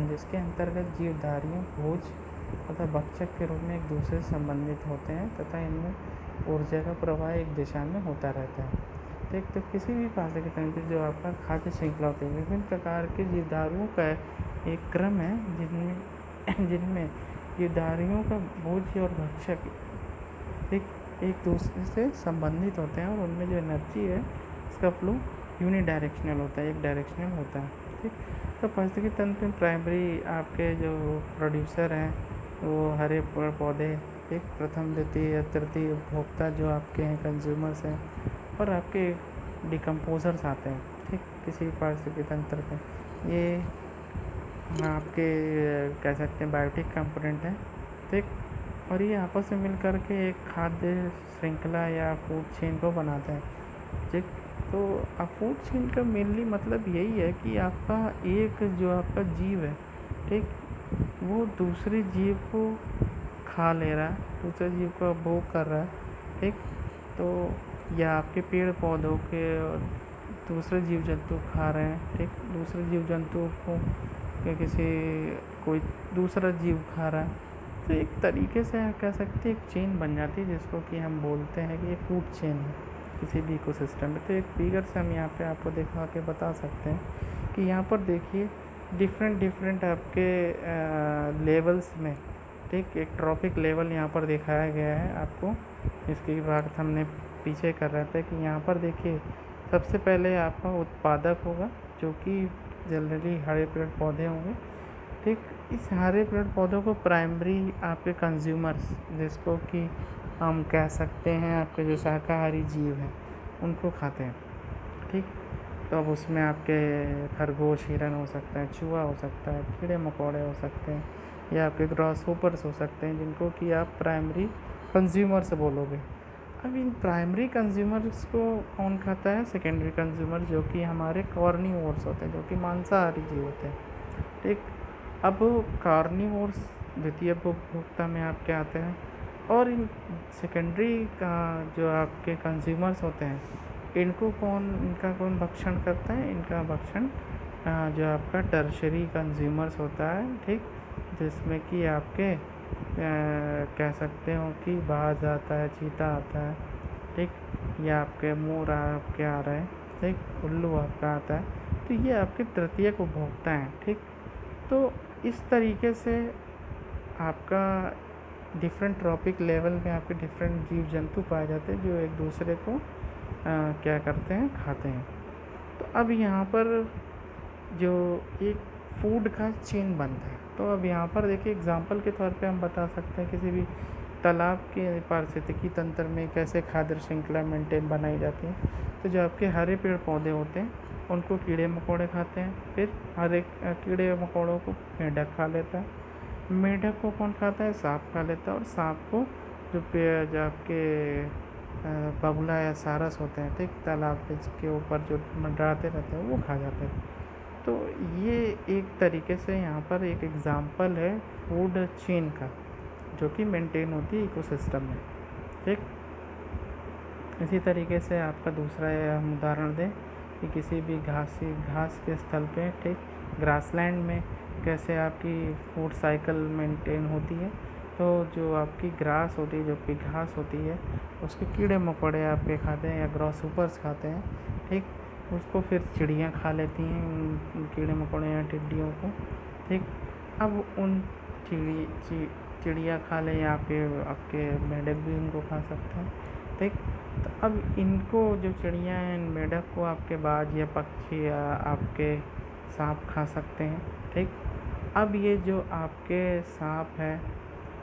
Speaker 1: जिसके अंतर्गत जीवधारियों भोज तथा भक्षक के रूप में एक दूसरे से संबंधित होते हैं तथा इनमें ऊर्जा का प्रवाह एक दिशा में होता रहता है। ठीक, तो किसी भी पारिस्थितिकी तंत्र जो आपका खाद्य श्रृंखला होती है, विभिन्न प्रकार के जीवधारियों का एक क्रम है जिनमें जीवधारियों का भोज्य और भक्षक एक दूसरे से संबंधित होते हैं और उनमें जो एनर्जी है इसका फ्लो यूनिडायरेक्शनल होता है, एक डायरेक्शनल होता है। ठीक, तो पारिस्थितिकी तंत्र में प्राइमरी आपके जो प्रोड्यूसर हैं वो हरे पेड़ पौधे, एक प्रथम द्वितीय तृतीय उपभोक्ता जो आपके हैं कंज्यूमर्स हैं, और आपके डिकम्पोजर्स आते हैं। ठीक, किसी भी पारिस्थितिकी तंत्र में ये आपके कह सकते हैं बायोटिक कंपोनेंट है। ठीक, और ये आपस में मिल कर के एक खाद्य श्रृंखला या फूड चेन को बनाते हैं। ठीक, तो फूड चेन का मेनली मतलब यही है कि आपका एक जो आपका जीव है, ठीक, वो दूसरे जीव को खा ले रहा है, दूसरे जीव को उपभोग कर रहा है। ठीक, तो या आपके पेड़ पौधों के दूसरे जीव जंतु खा रहे हैं। ठीक, दूसरे जीव जंतु को कोई दूसरा जीव खा रहा है। तो एक तरीके से कह सकते हैं एक चेन बन जाती है, जिसको कि हम बोलते हैं कि ये फूड चेन है किसी भी इकोसिस्टम में। तो एक फिगर से हम यहाँ पे आपको दिखा के बता सकते हैं कि यहाँ पर देखिए डिफरेंट आपके लेवल्स में, ठीक, एक ट्रॉपिक लेवल यहाँ पर दिखाया गया है आपको। इसकी बात हमने पीछे कर रहे थे कि यहाँ पर देखिए सबसे पहले आपका उत्पादक होगा, जो कि जनरली हरे पेड़ पौधे होंगे। ठीक, इस हरे पेड़ पौधों को प्राइमरी आपके कंज्यूमर्स, जिसको कि हम कह सकते हैं आपके जो शाकाहारी जीव हैं, उनको खाते हैं। ठीक, तो अब उसमें आपके खरगोश, हिरन हो सकता है, चूहा हो सकता है, कीड़े मकोड़े हो सकते हैं, या आपके ग्रॉस होपर्स हो सकते हैं, जिनको कि आप प्राइमरी कंज्यूमर्स बोलोगे। अब इन प्राइमरी कंज्यूमर्स को कौन खाता है? सेकेंडरी कंज्यूमर, जो कि हमारे कार्निवोर्स होते हैं, जो कि मांसाहारी जीव होते हैं। ठीक, अब कार्निवोर्स द्वितीय उपभोक्ता में आपके आते हैं, और इन सेकेंडरी का जो आपके कंज्यूमर्स होते हैं, इनका कौन भक्षण करता है? इनका भक्षण जो आपका टर्शरी कंज्यूमर्स होता है। ठीक, जिसमें कि आपके कह सकते हो कि बाज आता है, चीता आता है, ठीक, या आपके मोर आपके आ रहे हैं, ठीक, उल्लू आपका आता है। तो ये आपके तृतीयक उपभोक्ता हैं। ठीक, तो इस तरीके से आपका डिफरेंट ट्रॉपिक लेवल में आपके डिफरेंट जीव जंतु पाए जाते हैं, जो एक दूसरे को क्या करते हैं? खाते हैं। तो अब यहाँ पर जो एक फूड का चेन बनता है, तो अब यहाँ पर देखिए एग्जांपल के तौर पे हम बता सकते हैं किसी भी तालाब के पारिस्थितिकी तंत्र में कैसे खाद्य श्रृंखला मेंटेन बनाई जाती है। तो जो आपके हरे पेड़ पौधे होते हैं, उनको कीड़े मकोड़े खाते हैं। फिर हरे कीड़े मकोड़ों को मेंढक खा लेता है, मेंढक को कौन खाता है? सांप खा लेता है, और सांप को जो आपके बगुला या सारस होते हैं, ठीक, तालाब के ऊपर जो मंडराते रहते हैं, वो खा जाते हैं। तो ये एक तरीके से यहाँ पर एक एग्जाम्पल है फूड चेन का, जो कि मेंटेन होती है इकोसिस्टम में। ठीक, इसी तरीके से आपका दूसरा हम उदाहरण दें कि किसी भी घास के स्थल पे, ठीक, ग्रासलैंड में कैसे आपकी फूड साइकिल मेंटेन होती है। तो जो आपकी ग्रास होती है, जो आपकी घास होती है, उसके कीड़े मकोड़े आपके खाते हैं या ग्रॉसहॉपर्स खाते हैं, ठीक। उसको फिर चिड़ियाँ खा लेती हैं, उन कीड़े मकोड़े या टिड्डियों को, ठीक। अब उन चिड़िया खा लें या आपके मेंढक भी उनको खा सकते हैं, ठीक। तो अब इनको जो चिड़िया हैं, इन मेंढक को आपके बाज या पक्षी या आपके सांप खा सकते हैं, ठीक। अब ये जो आपके सांप है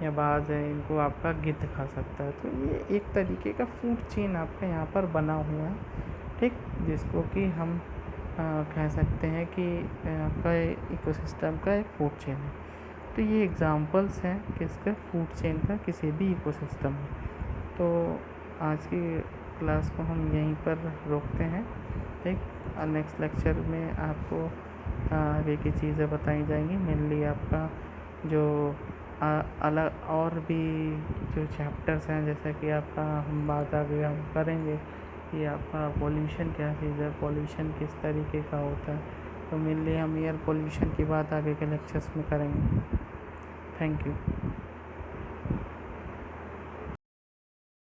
Speaker 1: या बाज है, इनको आपका गिद्ध खा सकता है। तो ये एक तरीके का फूड चेन आपका यहाँ पर बना हुआ है, ठीक। जिसको कि हम कह सकते हैं कि आपका इकोसिस्टम का एक फूड चेन है। तो ये एग्जांपल्स हैं किसका, फूड चेन का किसी भी इकोसिस्टम में। तो आज की क्लास को हम यहीं पर रोकते हैं, ठीक। नेक्स्ट लेक्चर में आपको आगे की चीज़ें बताई जाएंगी। मेनली आपका जो अलग और भी जो चैप्टर्स हैं, जैसे कि आपका हम बात आगे हम करेंगे कि आपका पॉल्यूशन क्या चीज़ है, पॉल्यूशन किस तरीके का होता है। तो मेनली हम एयर पॉल्यूशन की बात आगे के लेक्चर्स में करेंगे। Thank you.